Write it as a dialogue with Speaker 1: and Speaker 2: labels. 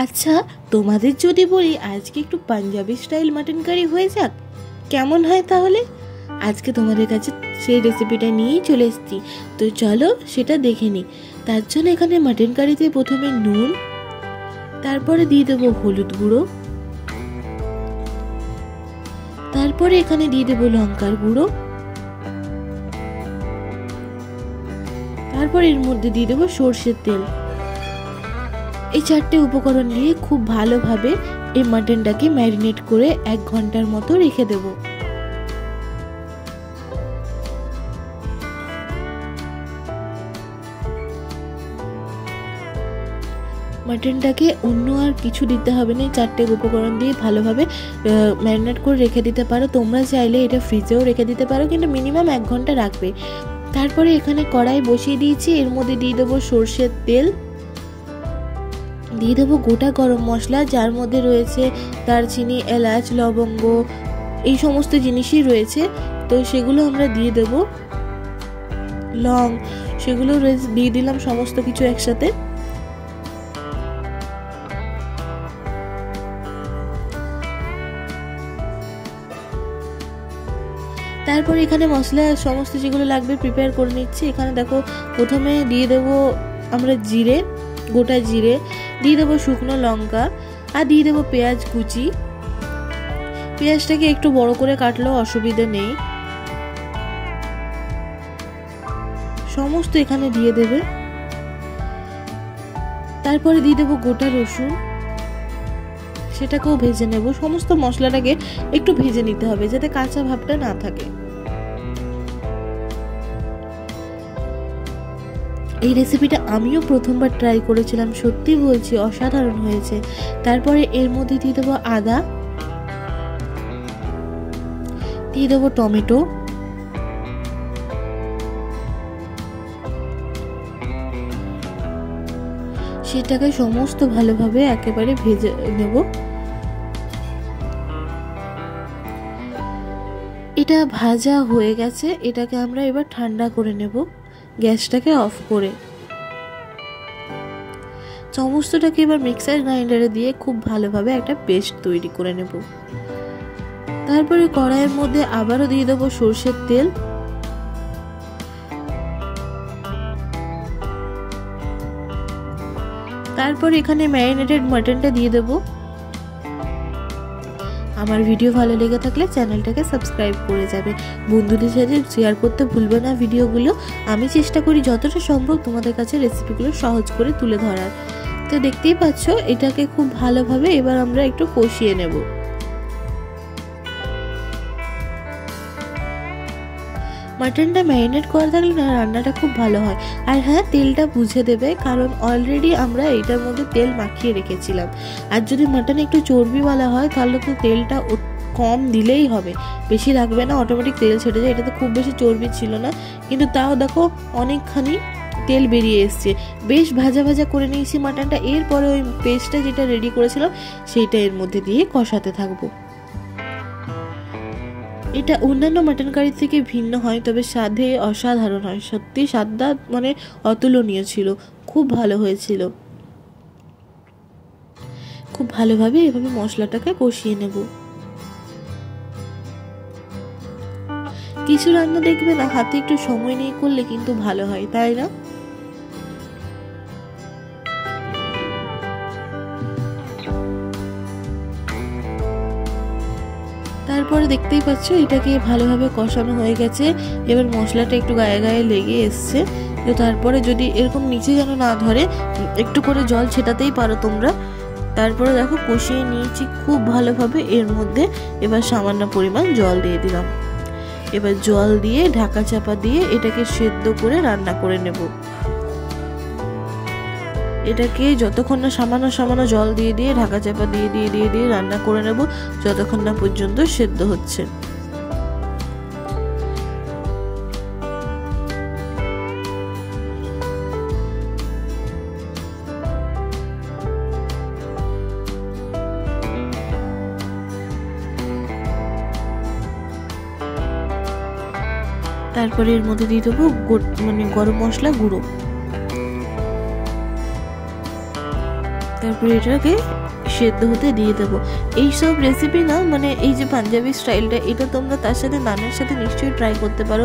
Speaker 1: আচ্ছা, তোমাদের যদি বলি আজকে একটু পাঞ্জাবি স্টাইল মাটন কারি হয়ে যাক, কেমন হয় তাহলে? আজকে তোমাদের কাছে সেই রেসিপিটা নিয়েই চলে এসেছি। তো চলো সেটা দেখে নিই। তার জন্য এখানে মাটন কারিতে প্রথমে নুন, তারপরে দিয়ে দেবো হলুদ গুঁড়ো, তারপরে এখানে দিয়ে দেবো লঙ্কার গুঁড়ো, তারপর এর মধ্যে দিয়ে দেবো সর্ষের তেল। এই চারটে উপকরণ নিয়ে খুব ভালোভাবে এই মাটনটাকে ম্যারিনেট করে 1 ঘন্টার মতো রেখে দেব। মাটনটাকে অন্য আর কিছু দিতে হবে না, এই চারটে উপকরণ দিয়ে ভালোভাবে ম্যারিনেট করে রেখে দিতে পারো। তোমরা চাইলে এটা ফ্রিজেও রেখে দিতে পারো, কিন্তু মিনিমাম 1 ঘন্টা রাখবে। তারপরে এখানে কড়াই বসিয়ে দিয়েছি, এর মধ্যে দিয়ে দেবো সর্ষের তেল, দিয়ে দেবো গোটা গরম মশলা, যার মধ্যে রয়েছে দারচিনি, এলাচ, লবঙ্গ, এই সমস্ত জিনিসই রয়েছে। তো সেগুলো আমরা দিয়ে দেব, লং, সেগুলো দিয়ে দিলাম সমস্ত কিছু একসাথে। তারপরে এখানে মশলা সমস্ত যেগুলো লাগবে প্রিপেয়ার করে নিচ্ছি। এখানে দেখো প্রথমে দিয়ে দেবো আমরা জিরে, গোটা জিরে, দিয়ে দেবো শুকনো লঙ্কা, আর দিয়ে দেবো পেঁয়াজ কুচি। পেঁয়াজটাকে একটু বড় করে কাটলেও অসুবিধা নেই, সমস্ত এখানে দিয়ে দেবে। তারপরে দিয়ে দেবো গোটা রসুন, সেটাকেও ভেজে নেব। সমস্ত মশলাটাকে একটু ভেজে নিতে হবে যাতে কাঁচা ভাবটা না থাকে। এই রেসিপিটা আমিও প্রথমবার ট্রাই করেছিলাম, সত্যি বলছি অসাধারণ হয়েছে। তারপরে এর মধ্যে দিয়ে দেবো আদা, দিয়ে দেবো টমেটো, সেটাকে সমস্ত ভালোভাবে একেবারে ভেজে নেব। এটা ভাজা হয়ে গেছে, এটাকে আমরা এবার ঠান্ডা করে নেব গ্যাসটাকে অফ করে। সমস্তটাকে এবার মিক্সার গ্রাইন্ডারে দিয়ে খুব ভালোভাবে একটা পেস্ট তৈরি করে নেব। তারপরে কড়াইয়ের মধ্যে আবারও দিয়ে দেবো সর্ষের তেল, তারপর এখানে ম্যারিনেটেড মাটনটা দিয়ে দেবো। আমার ভিডিও ভালো লেগে থাকলে চ্যানেলটাকে সাবস্ক্রাইব করে যাবে, বন্ধুদের সাথে শেয়ার করতে ভুলবে না ভিডিওগুলো। আমি চেষ্টা করি যতটা সম্ভব তোমাদের কাছে রেসিপিগুলো সহজ করে তুলে ধরার। তো দেখতেই পাচ্ছ এটাকে খুব ভালোভাবে এবার আমরা একটু কষিয়ে নেব। মাটনটা ম্যারিনেট করা থাকলে না রান্নাটা খুব ভালো হয়। আর হ্যাঁ, তেলটা বুঝে দেবে, কারণ অলরেডি আমরা এটার মধ্যে তেল মাখিয়ে রেখেছিলাম। আর যদি মাটন একটু চর্বিওয়ালা হয় তাহলে তো তেলটা কম দিলেই হবে, বেশি লাগবে না, অটোমেটিক তেল ছেড়ে যায়। এটাতে খুব বেশি চর্বি ছিল না, কিন্তু তাও দেখো অনেকখানি তেল বেরিয়ে এসছে। বেশ ভাজা ভাজা করে নিয়েছি মাটনটা। এরপরে ওই পেস্টটা যেটা রেডি করেছিলাম সেইটা এর মধ্যে দিয়ে কষাতে থাকবো। এটা অন্যান্য মাটন কারি থেকে ভিন্ন হয়, তবে স্বাদে অসাধারণ হয়। সত্যি স্বাদটা মানে অতুলনীয় ছিল, খুব ভালো হয়েছিল। খুব ভালোভাবে এভাবে মশলাটাকে কষিয়ে নেব। কিছু রান্না দেখবে না হাতে একটু সময় নিয়ে করলে কিন্তু ভালো হয়, তাই না? তারপরে দেখতেই পাচ্ছ এটাকে ভালোভাবে কষানো হয়ে গেছে। এবার মশলাটা একটু গায়ে গায়ে লেগে এসছে। তো তারপরে যদি এরকম নিচে যেন না ধরে একটু করে জল ছেটাতেই পারো তোমরা। তারপরে দেখো কষিয়ে নিয়েছি খুব ভালোভাবে। এর মধ্যে এবার সামান্য পরিমাণ জল দিয়ে দিলাম। এবার জল দিয়ে ঢাকা চাপা দিয়ে এটাকে সেদ্ধ করে রান্না করে নেব। এটাকে যতক্ষণ না সামান্য সামান্য জল দিয়ে দিয়ে ঢাকা চাপা দিয়ে দিয়ে দিয়ে দিয়ে রান্না করে নেব, যতক্ষণ না পর্যন্ত সেদ্ধ হচ্ছে। তারপরে এর মধ্যে দিয়ে দেবো গরম মশলা গুঁড়ো। তারপরে এটাকে সেদ্ধ হতে দিয়ে দেবো। এইসব রেসিপি না মানে এই যে পাঞ্জাবি স্টাইলটা, এটা তোমরা তার সাথে নানের সাথে নিশ্চয়ই ট্রাই করতে পারো।